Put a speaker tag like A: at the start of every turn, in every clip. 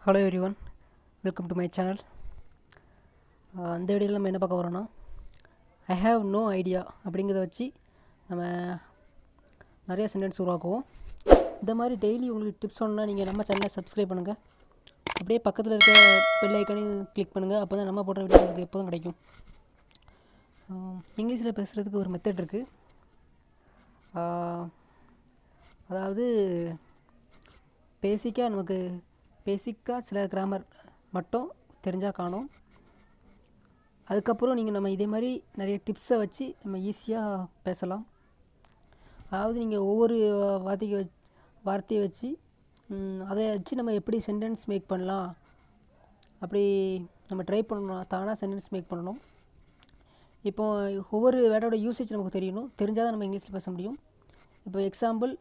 A: Hello everyone, welcome to my channel. இந்த வீடியோவில் நம்ம என்ன பார்க்க போகிறோன்னா, ஐ ஹாவ் நோ ஐடியா அப்படிங்கிறத வச்சு நம்ம நிறைய சென்டென்ஸ் உருவாக்குவோம். இந்த மாதிரி டெய்லி உங்களுக்கு டிப்ஸ் வேணும்னா நீங்கள் நம்ம சேனலை சப்ஸ்கிரைப் பண்ணுங்கள். அப்படியே பக்கத்தில் இருக்க பெல் ஐக்கானையும் கிளிக் பண்ணுங்கள். அப்போ தான் நம்ம போடுற வீடியோ உங்களுக்கு எப்போதும் கிடைக்கும். இங்கிலீஷில் பேசுகிறதுக்கு ஒரு மெத்தட் இருக்குது. அதாவது பேசிக்காக சில கிராமர் மட்டும் தெரிஞ்சால் காணும். அதுக்கப்புறம் நம்ம இதே மாதிரி நிறைய டிப்ஸை வச்சு நம்ம ஈஸியாக பேசலாம். அதாவது நீங்கள் ஒவ்வொரு வார்த்தையை வச்சு அதை வச்சு நம்ம எப்படி சென்டென்ஸ் மேக் பண்ணலாம், அப்படி நம்ம ட்ரை பண்ணணும். தானாக சென்டென்ஸ் மேக் பண்ணணும். இப்போது ஒவ்வொரு வேர்டோட யூசேஜ் நமக்கு தெரியணும். தெரிஞ்சால் தான் நம்ம இங்கிலீஷில் பேச முடியும். இப்போ எக்ஸாம்பிள்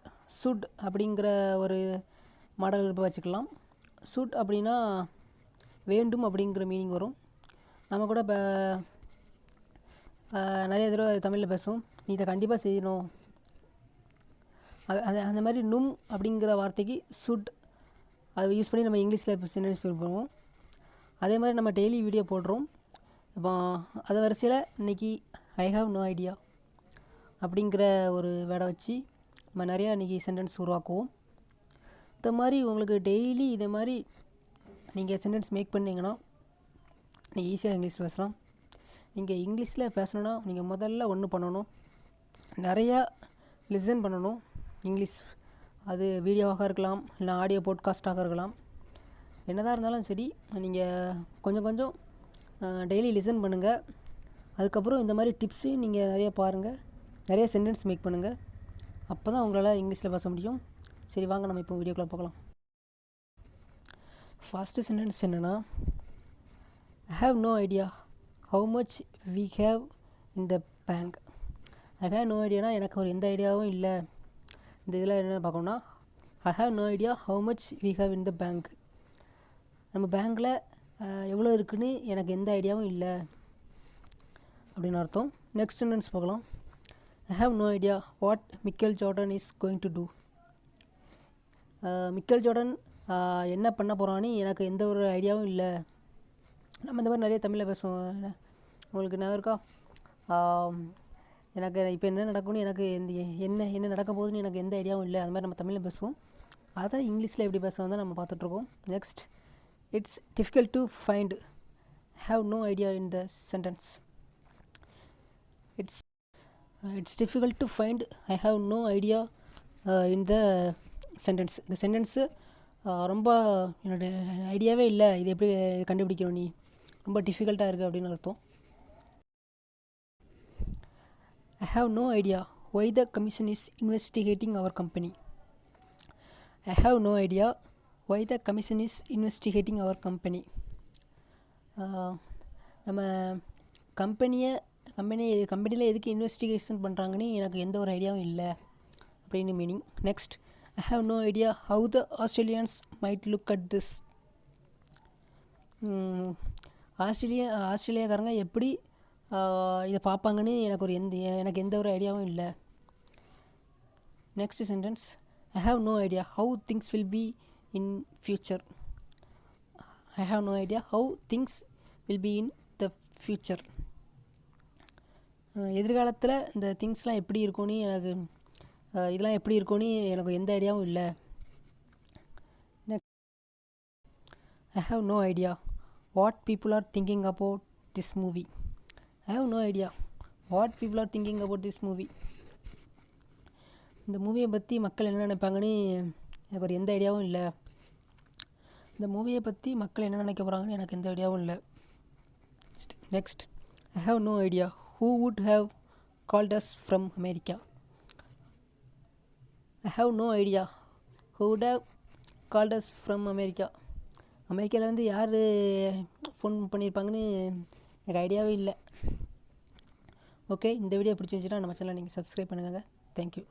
A: சுட் அப்படிங்கிற ஒரு மாடல் இப்போ வச்சுக்கலாம். சுட் அப்படின்னா வேண்டும் அப்படிங்கிற மீனிங் வரும். நம்ம கூட இப்போ நிறைய தடவை தமிழில் பேசுவோம், நீ இதை கண்டிப்பாக செய்யணும். அந்த மாதிரி நும் அப்படிங்கிற வார்த்தைக்கு சுட் அதை யூஸ் பண்ணி நம்ம இங்கிலீஷில் இப்போ சென்டென்ஸ் பண்ணுவோம். அதே மாதிரி நம்ம டெய்லி வீடியோ போடுறோம். இப்போ அதை வரிசையில் இன்றைக்கி ஐ ஹாவ் நோ ஐடியா அப்படிங்கிற ஒரு வேர்டை வச்சு நம்ம நிறையா இன்றைக்கி சென்டென்ஸ் உருவாக்குவோம். இந்த மாதிரி உங்களுக்கு டெய்லி இதே மாதிரி நீங்கள் சென்டென்ஸ் மேக் பண்ணிங்கன்னா நீங்கள் ஈஸியாக இங்கிலீஷ் பேசலாம். நீங்கள் இங்கிலீஷில் பேசணுன்னா நீங்கள் முதல்ல ஒன்று பண்ணணும், நிறையா லிசன் பண்ணணும். இங்கிலீஷ் அது வீடியோவாக இருக்கலாம், இல்லை ஆடியோ போட்காஸ்ட்டாக இருக்கலாம். என்னதான் இருந்தாலும் சரி, நீங்கள் கொஞ்சம் கொஞ்சம் டெய்லி லிசன் பண்ணுங்கள். அதுக்கப்புறம் இந்த மாதிரி டிப்ஸையும் நீங்கள் நிறைய பாருங்கள், நிறைய சென்டென்ஸ் மேக் பண்ணுங்கள். அப்போ தான் உங்களால் இங்கிலீஷில் பேச முடியும். சரி, வாங்க நம்ம இப்போ வீடியோக்குள்ளே பார்க்கலாம். ஃபஸ்ட்டு சென்டென்ஸ் என்னென்னா, I have no idea how much we have in the bank. I have no ஐடியானா எனக்கு ஒரு எந்த ஐடியாவும் இல்லை. இந்த இதில் என்ன பார்க்கணுன்னா, I have no idea how much we have in the bank. நம்ம பேங்க்கில் எவ்வளோ இருக்குதுன்னு எனக்கு எந்த ஐடியாவும் இல்லை அப்படின்னு அர்த்தம். நெக்ஸ்ட் சென்டென்ஸ் பார்க்கலாம். I have no idea what Michael Jordan is going to do. Michael Jordan என்ன பண்ண போகிறான்னு எனக்கு எந்த ஒரு ஐடியாவும் இல்லை. நம்ம இந்த மாதிரி நிறைய தமிழில் பேசுவோம். உங்களுக்கு என்ன இருக்கா, எனக்கு இப்போ என்ன நடக்கும்னு எனக்கு என்ன நடக்க போகுதுன்னு எனக்கு எந்த ஐடியாவும் இல்லை. அது மாதிரி நம்ம தமிழில் பேசுவோம். அதை இங்கிலீஷில் எப்படி பேசுவோம் தான் நம்ம பார்த்துட்ருக்கோம். Next, it's difficult to find have no idea in the sentence. It's difficult to find I have no idea in the sentence. இந்த சென்டென்ஸு ரொம்ப என்னோடய ஐடியாவே இல்லை, இது எப்படி கண்டுபிடிக்கணும், நீ ரொம்ப டிஃபிகல்ட்டாக இருக்குது அப்படின்னு அர்த்தம். I have no idea why the commission is investigating our company. I have no idea why the commission is investigating our company. நம்ம கம்பெனியில் எதுக்கு இன்வெஸ்டிகேஷன் பண்ணுறாங்கன்னு எனக்கு எந்த ஒரு ஐடியாவும் இல்லை அப்படின்னு meaning. Next, I have no idea how the Australians might look at this. ஆஸ்திரேலியாக்காரங்க எப்படி இதை பார்ப்பாங்கன்னு எனக்கு எந்த ஒரு ஐடியாவும் இல்லை. Next sentence, I have no idea how things will be in future. I have no idea how things will be in the future. எதிர்காலத்தில் இந்த திங்ஸ்லாம் எப்படி இருக்கும்னு இதெல்லாம் எப்படி இருக்கும்னு எனக்கு எந்த ஐடியாவும் இல்லை. Next, I have no idea what people are thinking about this movie. I have no idea what people are thinking about this movie. இந்த மூவியை பற்றி மக்கள் என்ன நினைப்பாங்கன்னு எனக்கு ஒரு எந்த ஐடியாவும் இல்லை. இந்த மூவியை பற்றி மக்கள் என்ன நினைக்க போகிறாங்கன்னு எனக்கு எந்த ஐடியாவும் இல்லை. Next, I have no idea who would have called us from America. I have no idea who would have called us from America. அமெரிக்காவிலேருந்து யார் ஃபோன் பண்ணியிருப்பாங்கன்னு எனக்கு ஐடியாவே இல்லை. ஓகே, இந்த வீடியோ பிடிச்சிருந்துச்சுன்னா நம்ம சேனலை நீங்கள் சப்ஸ்கிரைப் பண்ணுங்கள். தேங்க்யூ.